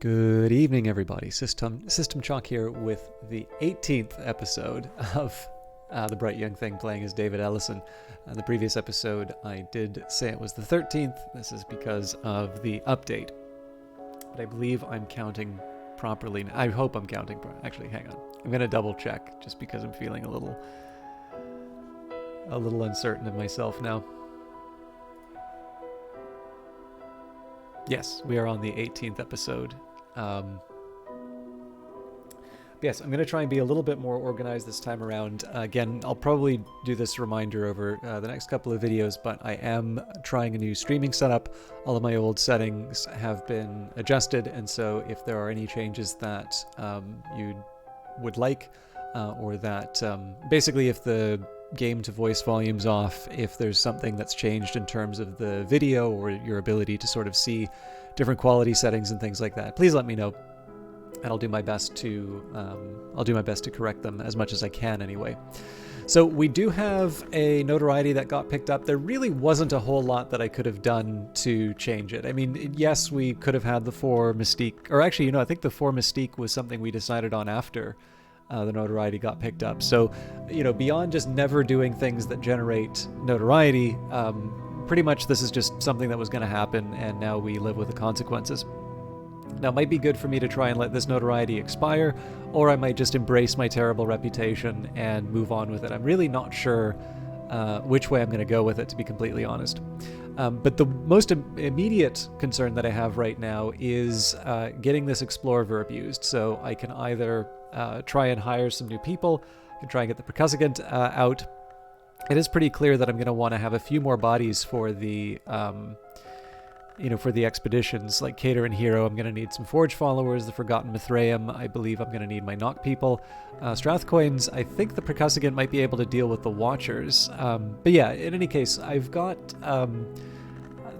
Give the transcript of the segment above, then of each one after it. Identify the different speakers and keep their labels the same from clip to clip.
Speaker 1: Good evening, everybody. System Chalk here with the 18th episode of The Bright Young Thing, playing as David Ellison. The previous episode, I did say it was the 13th. This is because of the update. But I believe I'm counting properly. I hope I'm counting Actually, hang on. I'm going to double check just because I'm feeling a little uncertain of myself now. Yes, we are on the 18th episode. Yes, I'm going to try and be a little bit more organized this time around. Again, I'll probably do this reminder over the next couple of videos, but I am trying a new streaming setup. All of my old settings have been adjusted, and so if there are any changes that you would like, or that basically if the game to voice volume's off, if there's something that's changed in terms of the video or your ability to sort of see different quality settings and things like that, please let me know, and I'll do my best to correct them as much as I can anyway. So we do have a notoriety that got picked up. There really wasn't a whole lot that I could have done to change it. I mean, yes, we could have had the 4 Mystique, or actually, I think the 4 Mystique was something we decided on after the notoriety got picked up. So, beyond just never doing things that generate notoriety, pretty much this is just something that was going to happen, and now we live with the consequences. Now, it might be good for me to try and let this notoriety expire, or I might just embrace my terrible reputation and move on with it. I'm really not sure which way I'm going to go with it, to be completely honest. But the most immediate concern that I have right now is getting this Explore verb used. So I can either try and hire some new people, I can try and get the percussivant out. It is pretty clear that I'm going to want to have a few more bodies for the for the expeditions, like Cater and Hero. I'm going to need some Forge followers, the Forgotten Mithraeum. I believe I'm going to need my Knock people. Strathcoins, I think the percussivant might be able to deal with the Watchers. But yeah, in any case, I've got...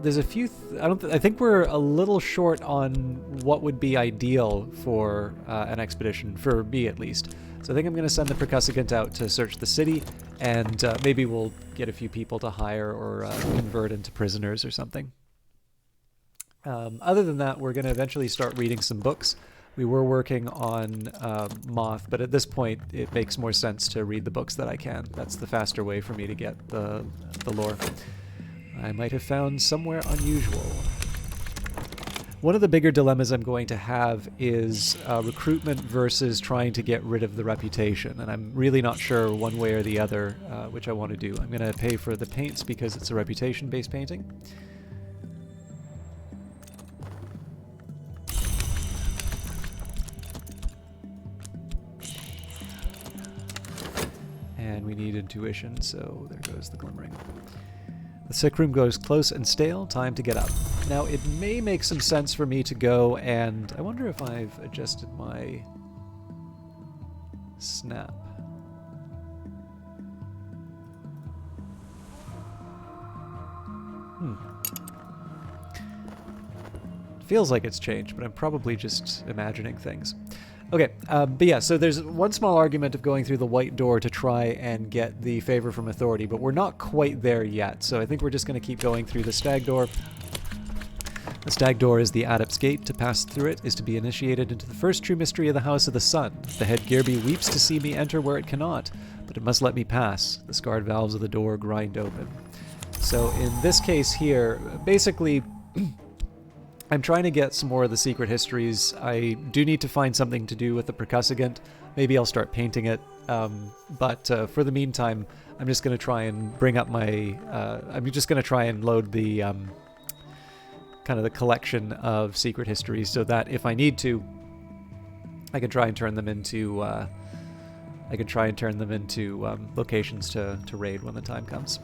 Speaker 1: there's a few... I think we're a little short on what would be ideal for an expedition, for me at least. So I think I'm going to send the percussivant out to search the city, and maybe we'll get a few people to hire or convert into prisoners or something. Other than that, we're going to eventually start reading some books. We were working on Moth, but at this point it makes more sense to read the books that I can. That's the faster way for me to get the lore. I might have found somewhere unusual. One of the bigger dilemmas I'm going to have is recruitment versus trying to get rid of the reputation, and I'm really not sure one way or the other which I want to do. I'm going to pay for the paints because it's a reputation-based painting. And we need intuition, so there goes the glimmering. The sick room goes close and stale, time to get up. Now, it may make some sense for me to go and... I wonder if I've adjusted my snap. Feels like it's changed, but I'm probably just imagining things. Okay, but yeah, so there's one small argument of going through the white door to try and get the favor from authority, but we're not quite there yet, so I think we're just going to keep going through the stag door. The stag door is the adept's gate. To pass through it is to be initiated into the first true mystery of the House of the Sun. The head Gearby weeps to see me enter where it cannot, but it must let me pass. The scarred valves of the door grind open. So in this case here, basically... I'm trying to get some more of the secret histories. I do need to find something to do with the percussivant. Maybe I'll start painting it. But for the meantime, I'm just going to try and bring up my... I'm just going to try and load the kind of the collection of secret histories so that if I need to, I can try and turn them into... locations to raid when the time comes.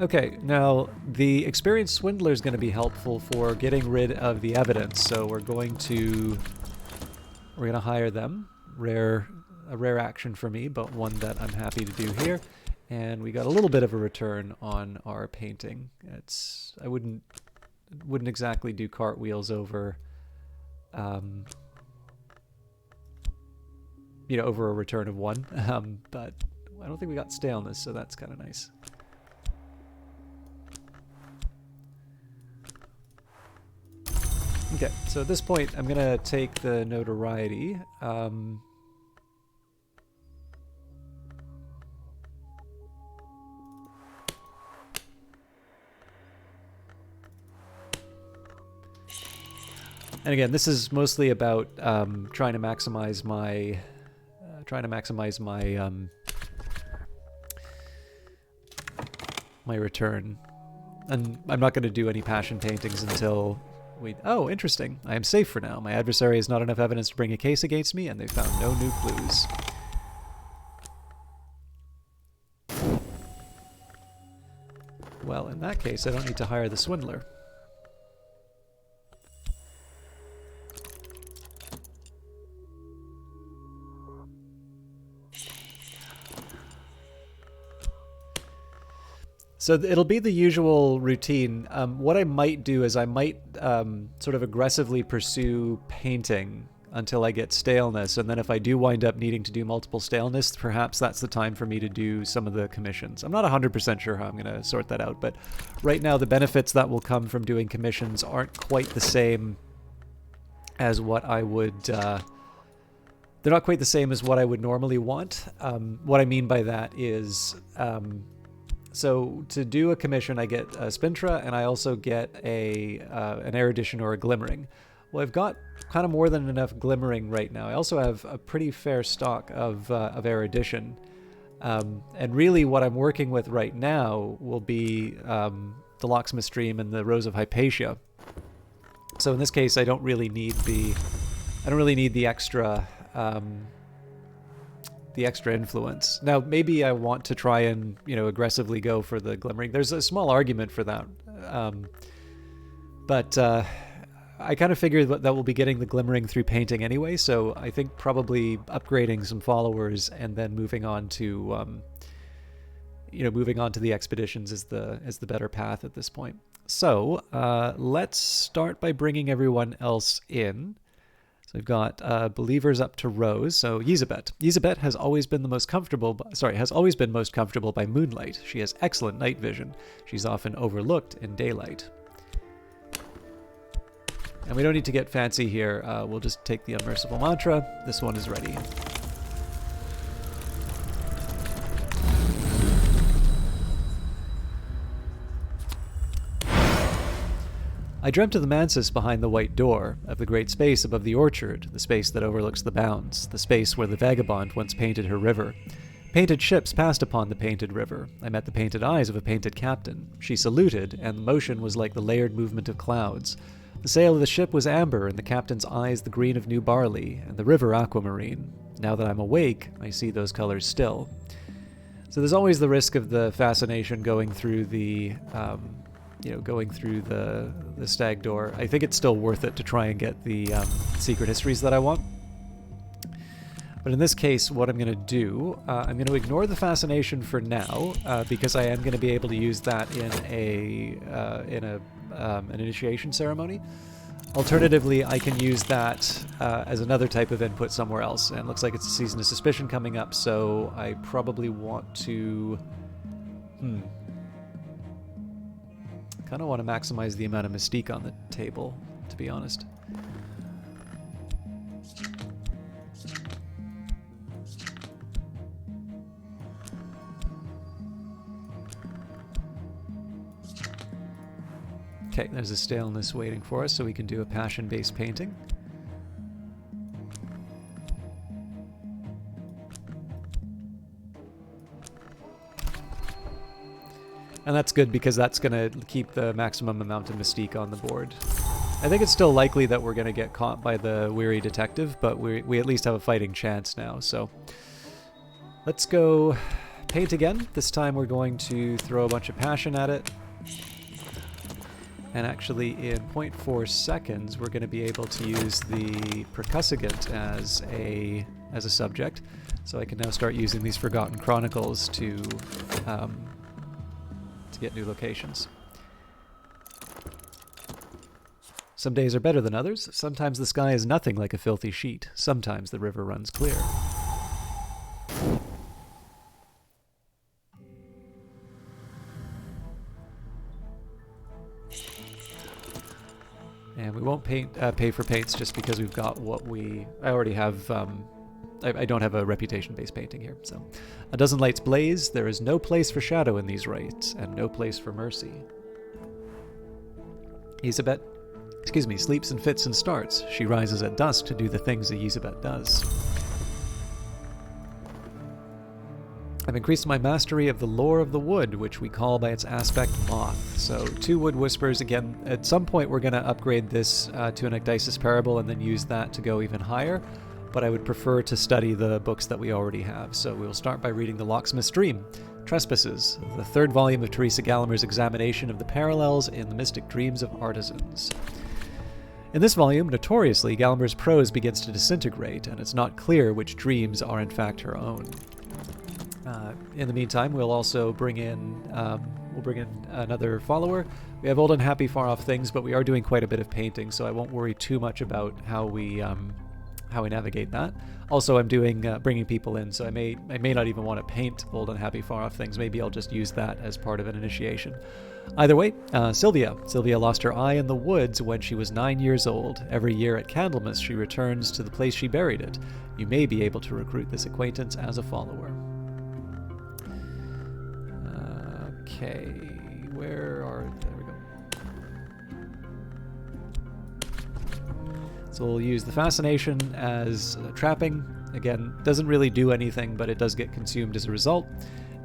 Speaker 1: Okay, now the experienced swindler is going to be helpful for getting rid of the evidence, so we're going to hire them. A rare action for me, but one that I'm happy to do here. And we got a little bit of a return on our painting. I wouldn't exactly do cartwheels over over a return of 1, but I don't think we got staleness, so that's kind of nice. Okay, so at this point, I'm gonna take the notoriety. And again, this is mostly about trying to maximize my my return. And I'm not going to do any passion paintings until we... Oh, interesting. I am safe for now. My adversary has not enough evidence to bring a case against me, and they found no new clues. Well, in that case, I don't need to hire the swindler. So it'll be the usual routine. What I might do is I might sort of aggressively pursue painting until I get staleness, and then if I do wind up needing to do multiple staleness, perhaps that's the time for me to do some of the commissions. I'm not 100% sure how I'm going to sort that out, but right now the benefits that will come from doing commissions aren't quite the same as what I would... they're not quite the same as what I would normally want. What I mean by that is... So to do a commission, I get a Spintra, and I also get an erudition or a glimmering. Well, I've got kind of more than enough glimmering right now. I also have a pretty fair stock of erudition. And really what I'm working with right now will be the Locksmith Stream and the Rose of Hypatia. So in this case, I don't really need the extra influence. Now, maybe I want to try and, aggressively go for the glimmering. There's a small argument for that. But I kind of figured that we'll be getting the glimmering through painting anyway, so I think probably upgrading some followers and then moving on to the expeditions is the better path at this point. So let's start by bringing everyone else in. So we've got believers up to Rose. So Yzabet. Yzabet has always been most comfortable by moonlight. She has excellent night vision. She's often overlooked in daylight. And we don't need to get fancy here. We'll just take the unmerciful mantra. This one is ready. I dreamt of the mansis behind the white door, of the great space above the orchard, the space that overlooks the bounds, the space where the vagabond once painted her river. Painted ships passed upon the painted river. I met the painted eyes of a painted captain. She saluted, and the motion was like the layered movement of clouds. The sail of the ship was amber, and the captain's eyes the green of new barley, and the river aquamarine. Now that I'm awake, I see those colors still. So there's always the risk of the fascination going through the stag door. I think it's still worth it to try and get the secret histories that I want. But in this case, what I'm going to do, I'm going to ignore the fascination for now, because I am going to be able to use that in an initiation ceremony. Alternatively, I can use that as another type of input somewhere else. And it looks like it's a season of suspicion coming up, so I probably want to... kind of want to maximize the amount of mystique on the table, to be honest. Okay, there's a staleness waiting for us, so we can do a passion-based painting. And that's good because that's going to keep the maximum amount of mystique on the board. I think it's still likely that we're going to get caught by the weary detective, but we at least have a fighting chance now. So let's go paint again. This time we're going to throw a bunch of passion at it. And actually in 0.4 seconds, we're going to be able to use the percussagant as a subject. So I can now start using these Forgotten Chronicles to get new locations. Some days are better than others. Sometimes the sky is nothing like a filthy sheet. Sometimes the river runs clear. And we won't pay for paints just because we've got what I already have. I don't have a reputation-based painting here. So, a dozen lights blaze. There is no place for shadow in these rites, and no place for mercy. Yzabet, sleeps and fits and starts. She rises at dusk to do the things that Yzabet does. I've increased my mastery of the lore of the wood, which we call by its aspect moth. So 2 wood whispers. Again, at some point we're going to upgrade this to an Ecdysis Parable and then use that to go even higher. But I would prefer to study the books that we already have. So we will start by reading The Locksmith's Dream, Trespasses, the 3rd volume of Teresa Gallagher's examination of the parallels in the mystic dreams of artisans. In this volume, notoriously, Gallagher's prose begins to disintegrate, and it's not clear which dreams are in fact her own. In the meantime, we'll also bring in another follower. We have Old and Happy Far Off Things, but we are doing quite a bit of painting, so I won't worry too much about how we navigate that. Also, I'm doing bringing people in, so I may not even want to paint Old and Happy Far Off Things. Maybe I'll just use that as part of an initiation. Either way, Sylvia. Sylvia lost her eye in the woods when she was 9 years old. Every year at Candlemas, she returns to the place she buried it. You may be able to recruit this acquaintance as a follower. Okay, there we go. So we'll use the fascination as trapping. Again, doesn't really do anything, but it does get consumed as a result.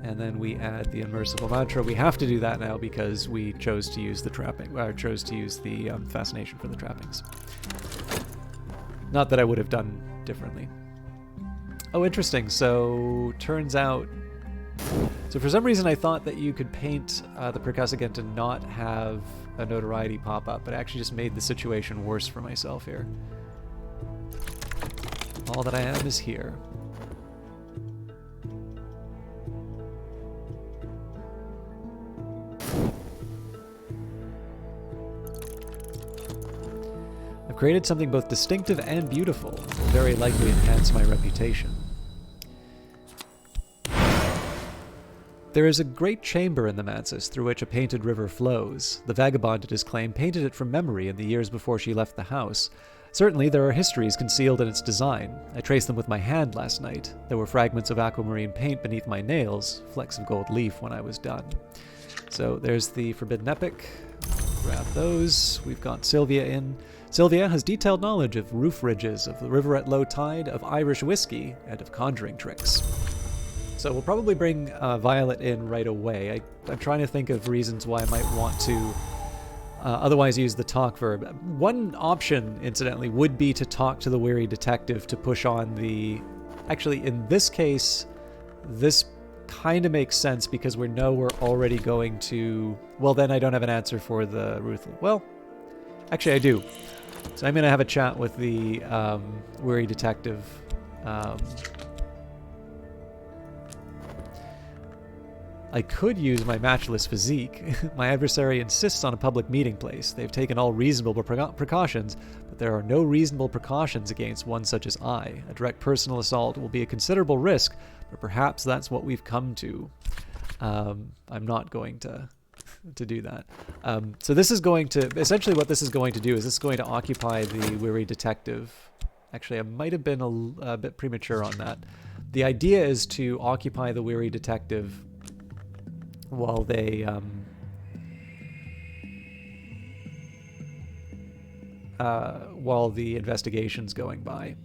Speaker 1: And then we add the unmerciful mantra. We have to do that now because we chose to use the fascination for the trappings. Not that I would have done differently. Oh, interesting. So turns out. So for some reason I thought that you could paint the percussagent and not have a notoriety pop up, but it actually just made the situation worse for myself here. All that I am is here. I've created something both distinctive and beautiful, will very likely enhance my reputation. There is a great chamber in the mansis through which a painted river flows. The vagabond, it is claimed, painted it from memory in the years before she left the house. Certainly there are histories concealed in its design. I traced them with my hand last night. There were fragments of aquamarine paint beneath my nails, flecks of gold leaf when I was done. So there's the Forbidden Epic. Grab those. We've got Sylvia in. Sylvia has detailed knowledge of roof ridges, of the river at low tide, of Irish whiskey, and of conjuring tricks. So we'll probably bring Violet in right away. I'm trying to think of reasons why I might want to otherwise use the talk verb. One option, incidentally, would be to talk to the weary detective to push on the... Actually, in this case, this kind of makes sense because we know we're already going to... Well, then I don't have an answer for the Ruth... Well, actually I do. So I'm going to have a chat with the weary detective. I could use my matchless physique. My adversary insists on a public meeting place. They've taken all reasonable precautions, but there are no reasonable precautions against one such as I. A direct personal assault will be a considerable risk, but perhaps that's what we've come to. I'm not going to do that. So this is going to... Essentially what this is going to do is this is going to occupy the weary detective. Actually, I might have been a bit premature on that. The idea is to occupy the weary detective while they while the investigation's going by.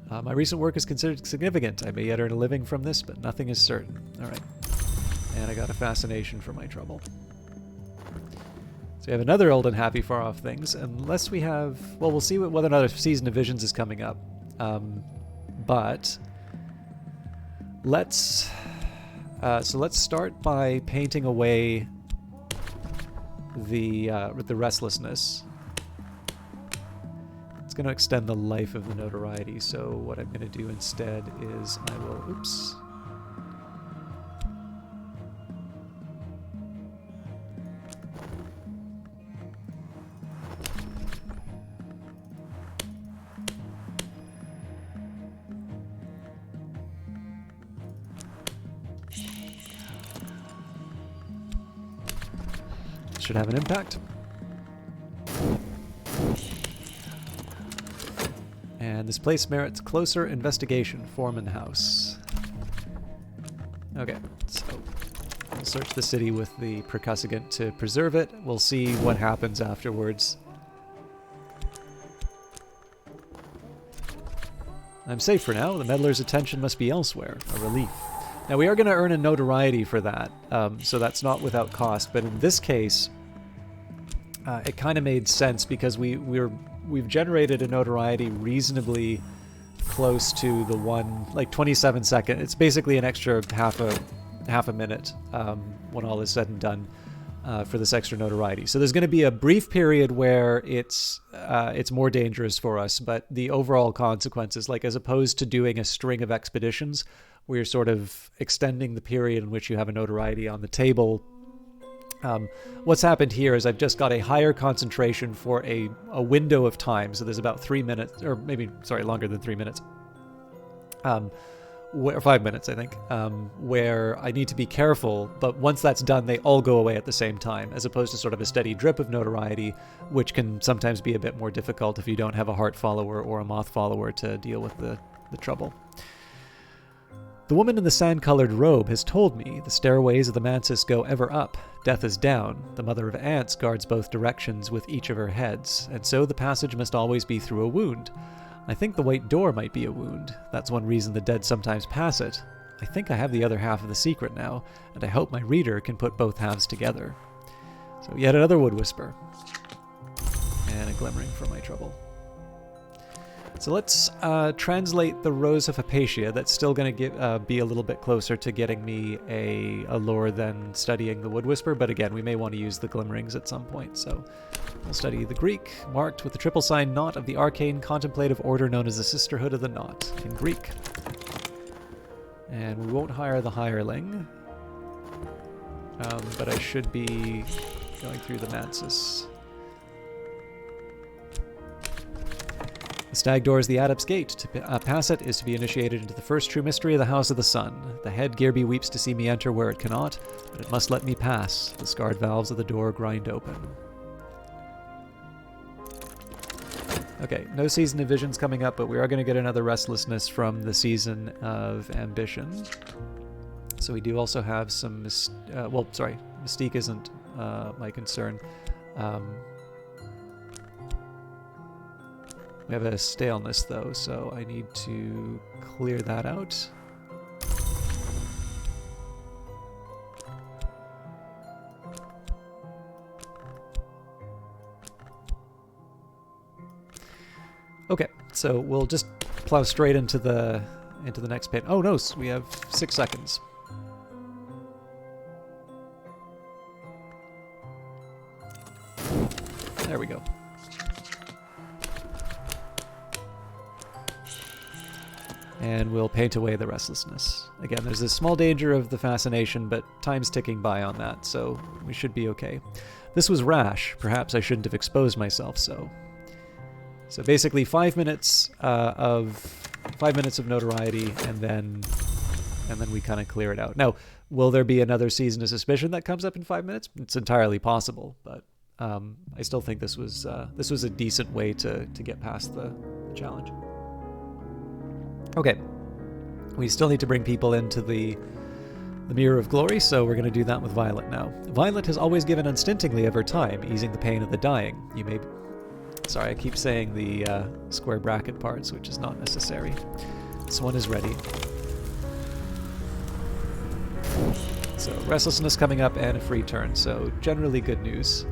Speaker 1: My recent work is considered significant. I may yet earn a living from this, but nothing is certain. All right. And I got a fascination for my trouble. So we have another Old and Happy Far Off Things, unless we have... Well, we'll see whether another Season of Visions is coming up. But let's start by painting away the restlessness. It's going to extend the life of the notoriety. So what I'm going to do instead is I will... Oops. should have an impact. And this place merits closer investigation. Foreman House. Okay, so we'll search the city with the percussagant to preserve it. We'll see what happens afterwards. I'm safe for now. The meddler's attention must be elsewhere. A relief. Now we are going to earn a notoriety for that, so that's not without cost. But in this case, it kind of made sense because we've generated a notoriety reasonably close to the one, like 27 seconds. It's basically an extra half a minute when all is said and done for this extra notoriety. So there's going to be a brief period where it's more dangerous for us, but the overall consequences, like as opposed to doing a string of expeditions, where you're sort of extending the period in which you have a notoriety on the table. What's happened here is I've just got a higher concentration for a window of time. So there's about 3 minutes, or maybe, sorry, longer than 3 minutes. Or 5 minutes, I think, where I need to be careful. But once that's done, they all go away at the same time, as opposed to sort of a steady drip of notoriety, which can sometimes be a bit more difficult if you don't have a heart follower or a moth follower to deal with the trouble. The woman in the sand-colored robe has told me the stairways of the mantis go ever up. Death is down. The mother of ants guards both directions with each of her heads, and so the passage must always be through a wound. I think the white door might be a wound. That's one reason the dead sometimes pass it. I think I have the other half of the secret now, and I hope my reader can put both halves together. So yet another wood whisper. And a glimmering for my trouble. So let's translate the Rose of Hypatia. That's still going to be a little bit closer to getting me a lore than studying the Wood Whisper, but again, we may want to use the Glimmerings at some point. So we'll study the Greek, marked with the triple sign knot of the arcane contemplative order known as the Sisterhood of the Knot in Greek. And we won't hire the hireling, but I should be going through the Mansis. The stag door is the Adept's Gate. To pass it is to be initiated into the first true mystery of the House of the Sun. The head Gearby weeps to see me enter where it cannot, but it must let me pass. The scarred valves of the door grind open. Okay, no Season of Visions coming up, but we are going to get another Restlessness from the Season of Ambition. So we do also have some... Mystique isn't my concern. We have a staleness, though, so I need to clear that out. Okay, so we'll just plow straight into the next page. Oh no, we have 6 seconds. There we go. And we'll paint away the restlessness. Again, there's a small danger of the fascination, but time's ticking by on that, so we should be okay. This was rash. Perhaps I shouldn't have exposed myself so. So basically 5 minutes of notoriety, and then we kind of clear it out. Now, will there be another Season of Suspicion that comes up in 5 minutes? It's entirely possible, but I still think this was a decent way to get past the challenge. Okay, we still need to bring people into the Mirror of Glory, so we're going to do that with Violet now. Violet has always given unstintingly of her time, easing the pain of the dying. You may... Sorry, I keep saying the square bracket parts, which is not necessary. This one is ready. So, Restlessness coming up and a free turn, so generally good news.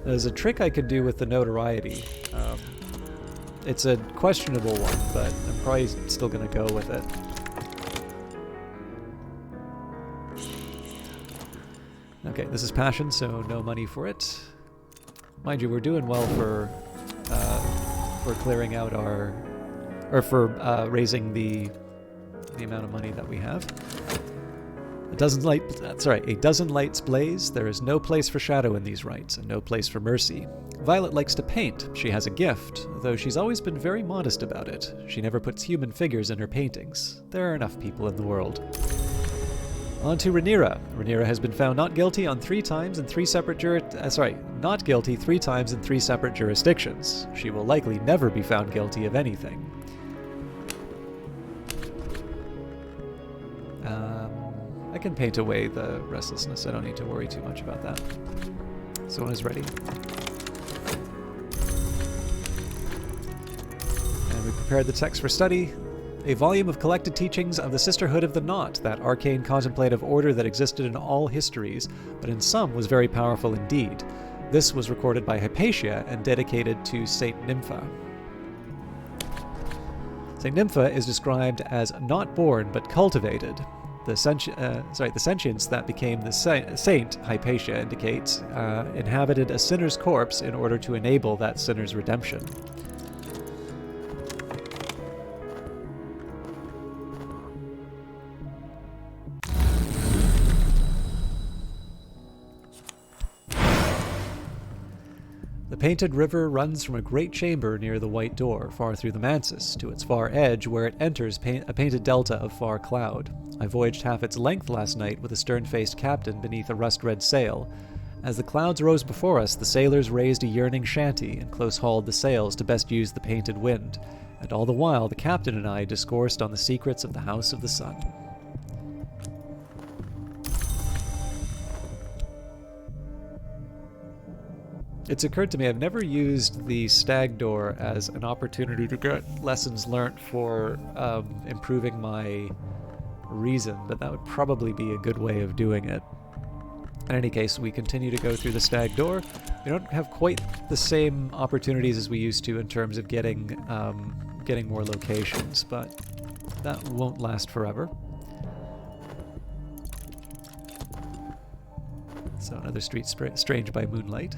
Speaker 1: There's a trick I could do with the notoriety. It's a questionable one, but I'm probably still going to go with it. Okay, this is passion, so no money for it. Mind you, we're doing well for clearing out our... or for raising the amount of money that we have. A dozen lights blaze. There is no place for shadow in these rites, and no place for mercy. Violet likes to paint. She has a gift, though she's always been very modest about it. She never puts human figures in her paintings. There are enough people in the world. On to Rhaenyra. Rhaenyra has been found not guilty on 3 times in 3 separate not guilty 3 times in 3 separate jurisdictions. She will likely never be found guilty of anything. I can paint away the restlessness. I don't need to worry too much about that. This one is ready. And we prepared the text for study. A volume of collected teachings of the Sisterhood of the Knot, that arcane contemplative order that existed in all histories, but in some was very powerful indeed. This was recorded by Hypatia and dedicated to Saint Nympha. Saint Nympha is described as not born but cultivated. The sentience that became the saint, Hypatia indicates, inhabited a sinner's corpse in order to enable that sinner's redemption. The painted river runs from a great chamber near the white door, far through the mansus, to its far edge, where it enters a painted delta of far cloud. I voyaged half its length last night with a stern-faced captain beneath a rust-red sail. As the clouds rose before us, the sailors raised a yearning shanty and close-hauled the sails to best use the painted wind, and all the while the captain and I discoursed on the secrets of the House of the Sun. It's occurred to me I've never used the stag door as an opportunity to get lessons learnt for improving my reason, but that would probably be a good way of doing it. In any case, we continue to go through the stag door. We don't have quite the same opportunities as we used to in terms of getting more locations, but that won't last forever. So another street strange by moonlight.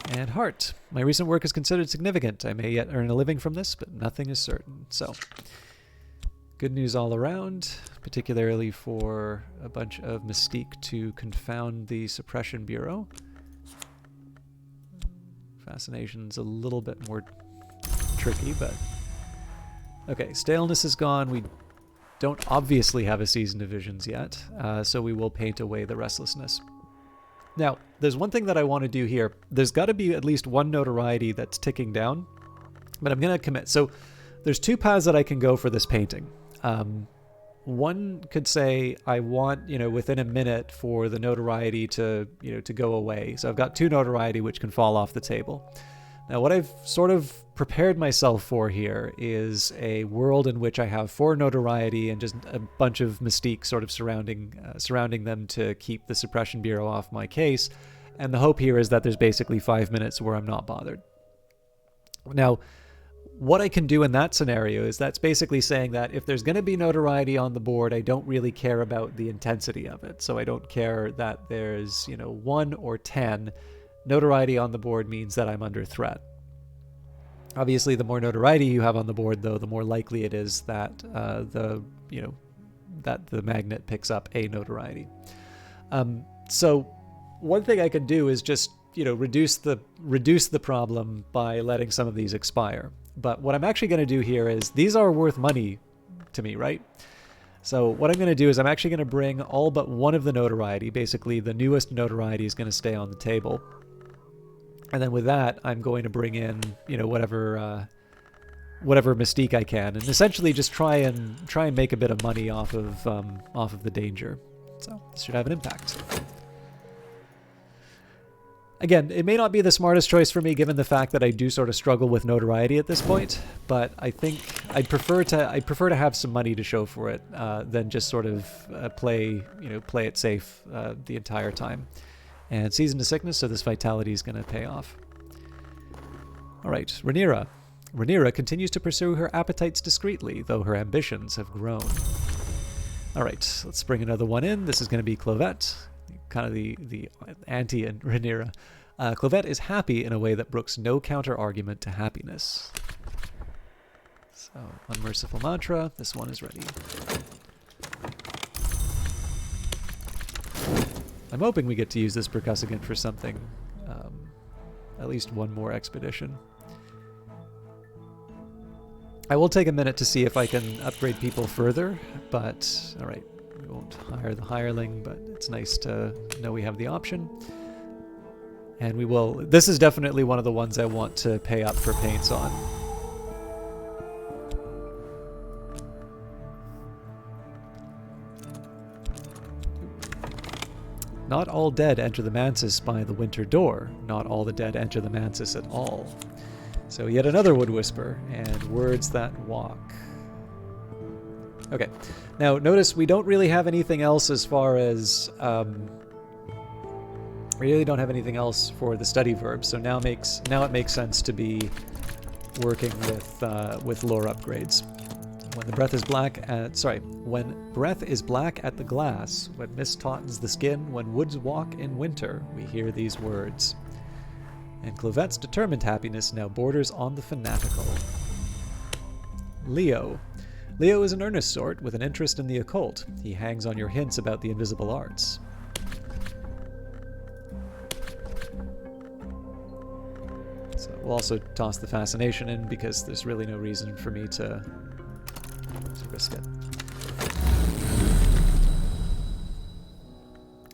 Speaker 1: And heart. My recent work is considered significant. I may yet earn a living from this, but nothing is certain. So, good news all around, particularly for a bunch of mystique to confound the Suppression Bureau. Fascination's a little bit more tricky, but... Okay, staleness is gone. We don't obviously have a Season of Visions yet, so we will paint away the restlessness. Now, there's one thing that I want to do here. There's got to be at least one notoriety that's ticking down, but I'm going to commit. So there's 2 paths that I can go for this painting. One could say I want, within a minute for the notoriety to go away. So I've got 2 notoriety which can fall off the table. Now, what I've sort of prepared myself for here is a world in which I have 4 notoriety and just a bunch of mystique sort of surrounding them to keep the Suppression Bureau off my case. And the hope here is that there's basically 5 minutes where I'm not bothered. Now, what I can do in that scenario is that's basically saying that if there's going to be notoriety on the board, I don't really care about the intensity of it. So I don't care that there's, 1 or 10. Notoriety on the board means that I'm under threat. Obviously, the more notoriety you have on the board, though, the more likely it is that the magnet picks up a notoriety. So one thing I can do is just reduce the problem by letting some of these expire. But what I'm actually going to do here is these are worth money to me, right? So what I'm going to do is I'm actually going to bring all but one of the notoriety. Basically, the newest notoriety is going to stay on the table. And then with that, I'm going to bring in, whatever mystique I can, and essentially just try and make a bit of money off of the danger. So this should have an impact. Again, it may not be the smartest choice for me, given the fact that I do sort of struggle with notoriety at this point. But I think I'd prefer to have some money to show for it than just sort of play it safe the entire time. And Season to Sickness, so this vitality is going to pay off. All right, Rhaenyra. Rhaenyra continues to pursue her appetites discreetly, though her ambitions have grown. All right, let's bring another one in. This is going to be Clovette, kind of the anti-Rhaenyra. Clovette is happy in a way that brooks no counter-argument to happiness. So, Unmerciful Mantra. This one is ready. I'm hoping we get to use this percussivant for something at least one more expedition. I will take a minute to see if I can upgrade people further, but alright, we won't hire the hireling, but it's nice to know we have the option. And we will... This is definitely one of the ones I want to pay up for paints on. Not all dead enter the mansis by the winter door. Not all the dead enter the mansis at all. So yet another wood whisper, and words that walk. Okay, now notice we don't really have anything else as far as... we really don't have anything else for the study verb, so now it makes sense to be working with lore upgrades. When the breath is black at... Sorry. When breath is black at the glass, when mist tautens the skin, when woods walk in winter, we hear these words. And Clovette's determined happiness now borders on the fanatical. Leo. Leo is an earnest sort with an interest in the occult. He hangs on your hints about the invisible arts. So we'll also toss the fascination in because there's really no reason for me to risk it.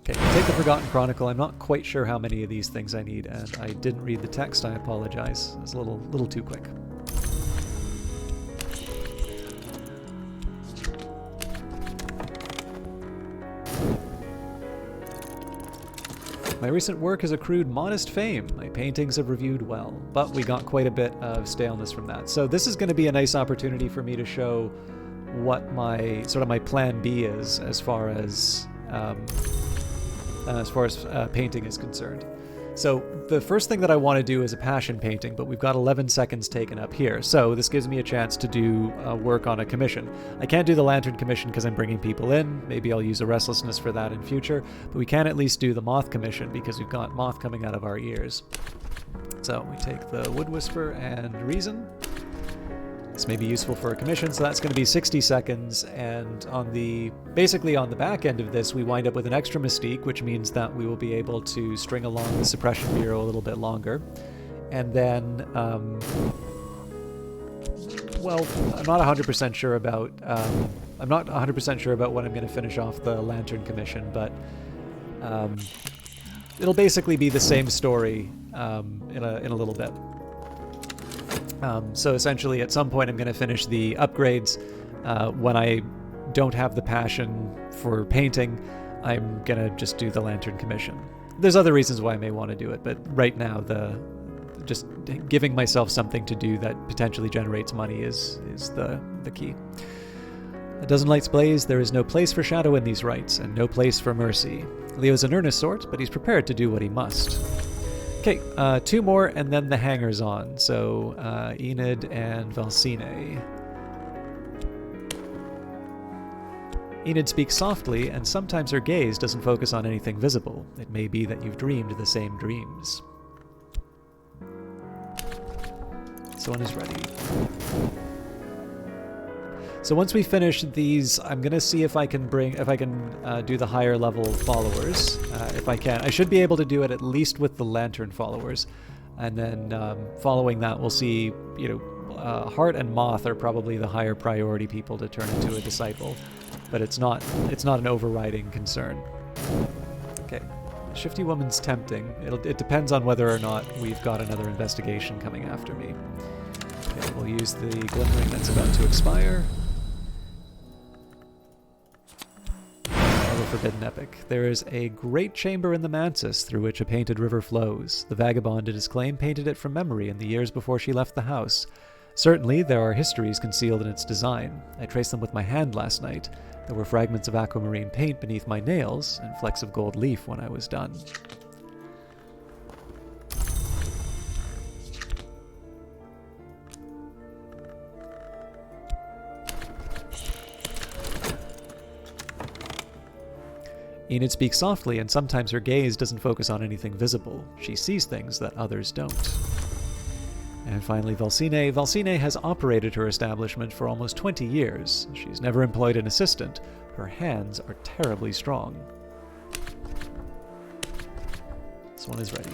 Speaker 1: Okay, take the Forgotten Chronicle. I'm not quite sure how many of these things I need, and I didn't read the text. I apologize. It's a little too quick. My recent work has accrued modest fame. My paintings have reviewed well, but we got quite a bit of staleness from that. So this is going to be a nice opportunity for me to show what my plan B is as far as painting is concerned. So the first thing that I want to do is a passion painting, but we've got 11 seconds taken up here. So this gives me a chance to do work on a commission. I can't do the lantern commission because I'm bringing people in. Maybe I'll use a restlessness for that in future, but we can at least do the moth commission because we've got moth coming out of our ears. So we take the wood whisper and reason. This may be useful for a commission, so that's going to be 60 seconds, and basically on the back end of this, we wind up with an extra mystique, which means that we will be able to string along the Suppression Bureau a little bit longer. And then, well, I'm not 100% sure about, when I'm going to finish off the Lantern Commission, but it'll basically be the same story in a little bit. So essentially, at some point, I'm going to finish the upgrades. When I don't have the passion for painting, I'm going to just do the Lantern Commission. There's other reasons why I may want to do it, but right now, just giving myself something to do that potentially generates money is the key. A dozen lights blaze. There is no place for shadow in these rites, and no place for mercy. Leo's an earnest sort, but he's prepared to do what he must. Okay, 2 more, and then the hangers on. So, Enid and Valsine. Enid speaks softly, and sometimes her gaze doesn't focus on anything visible. It may be that you've dreamed the same dreams. Someone is ready. So once we finish these, I'm gonna see if I can do the higher level followers. If I can, I should be able to do it at least with the lantern followers, and then following that, we'll see. Heart and Moth are probably the higher priority people to turn into a disciple, but it's not an overriding concern. Okay, Shifty Woman's tempting. It depends on whether or not we've got another investigation coming after me. Okay, we'll use the glimmering that's about to expire. Forbidden Epic. There is a great chamber in the mansis through which a painted river flows. The vagabond, it is claimed, painted it from memory in the years before she left the house. Certainly, there are histories concealed in its design. I traced them with my hand last night. There were fragments of aquamarine paint beneath my nails, and flecks of gold leaf when I was done. Enid speaks softly, and sometimes her gaze doesn't focus on anything visible. She sees things that others don't. And finally, Valsine. Valsine has operated her establishment for almost 20 years. She's never employed an assistant. Her hands are terribly strong. This one is ready.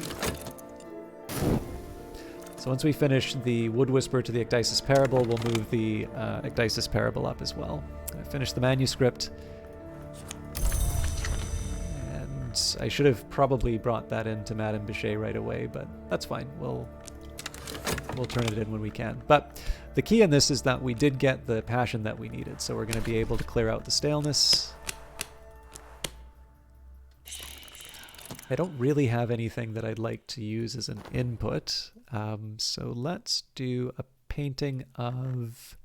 Speaker 1: So once we finish the Wood Whisperer to the Ecdysis Parable, we'll move the Ecdysis Parable up as well. I finished the manuscript. And I should have probably brought that into Madame Bichet right away, but that's fine. We'll turn it in when we can. But the key in this is that we did get the passion that we needed, so we're going to be able to clear out the staleness. I don't really have anything that I'd like to use as an input, so let's do a painting of...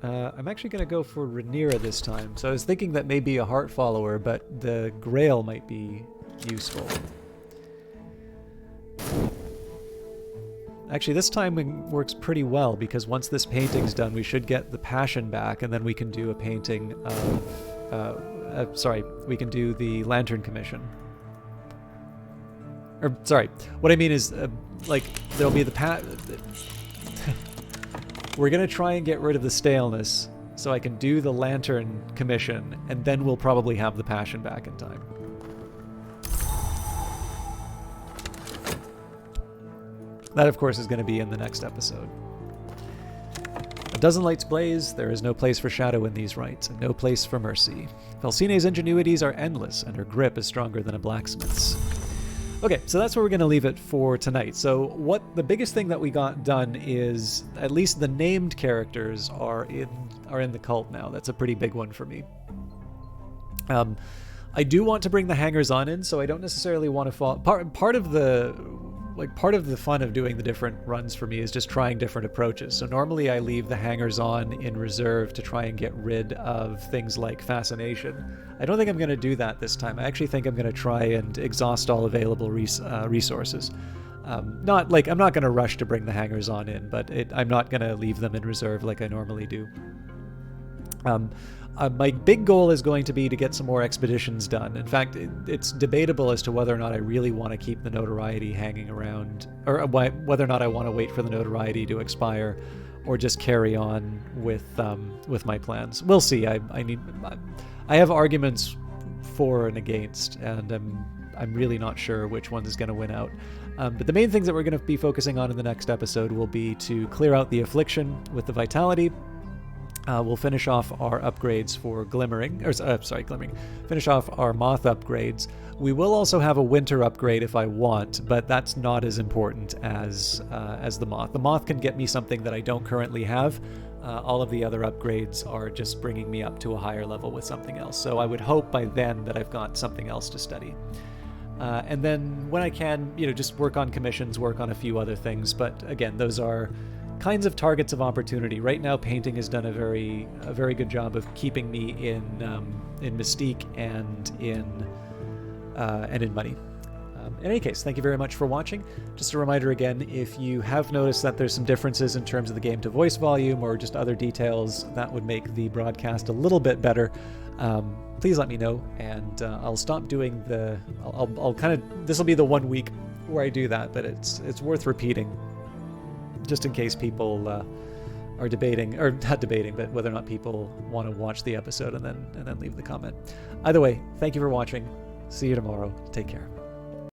Speaker 1: I'm actually going to go for Rhaenyra this time. So I was thinking that maybe a Heart Follower, but the Grail might be useful. Actually, this timing works pretty well, because once this painting's done, we should get the Passion back, and then we can do a painting of... sorry, we can do the Lantern Commission. Or, sorry, what I mean is, like, there'll be the... We're going to try and get rid of the staleness so I can do the Lantern Commission, and then we'll probably have the Passion back in time. That, of course, is going to be in the next episode. A dozen lights blaze, there is no place for shadow in these rites, and no place for mercy. Felsine's ingenuities are endless, and her grip is stronger than a blacksmith's. Okay, so that's where we're going to leave it for tonight. So what the biggest thing that we got done is at least the named characters are in the cult now. That's a pretty big one for me. I do want to bring the hangers-on in, so I don't necessarily want to fall... Part of the fun of doing the different runs for me is just trying different approaches. So normally I leave the hangers-on in reserve to try and get rid of things like fascination. I don't think I'm going to do that this time. I actually think I'm going to try and exhaust all available resources. I'm not going to rush to bring the hangers-on in, but I'm not going to leave them in reserve like I normally do. My big goal is going to be to get some more expeditions done. In fact, it's debatable as to whether or not I really want to keep the notoriety hanging around, or whether or not I want to wait for the notoriety to expire, or just carry on with my plans. We'll see. I have arguments for and against, and I'm really not sure which one is going to win out. But the main things that we're going to be focusing on in the next episode will be to clear out the affliction with the vitality. We'll finish off our upgrades for Glimmering. Finish off our Moth upgrades. We will also have a Winter upgrade if I want, but that's not as important as the Moth. The Moth can get me something that I don't currently have. All of the other upgrades are just bringing me up to a higher level with something else. So I would hope by then that I've got something else to study. And then when I can, just work on commissions, work on a few other things. But again, those are kinds of targets of opportunity. Right now, painting has done a very good job of keeping me in mystique and in money. In any case, thank you very much for watching. Just a reminder again, if you have noticed that there's some differences in terms of the game to voice volume or just other details that would make the broadcast a little bit better, please let me know, and I'll stop doing this will be the 1 week where I do that, but it's worth repeating, just in case people are debating, or not debating, but whether or not people want to watch the episode and then leave the comment. Either way, thank you for watching. See you tomorrow. Take care.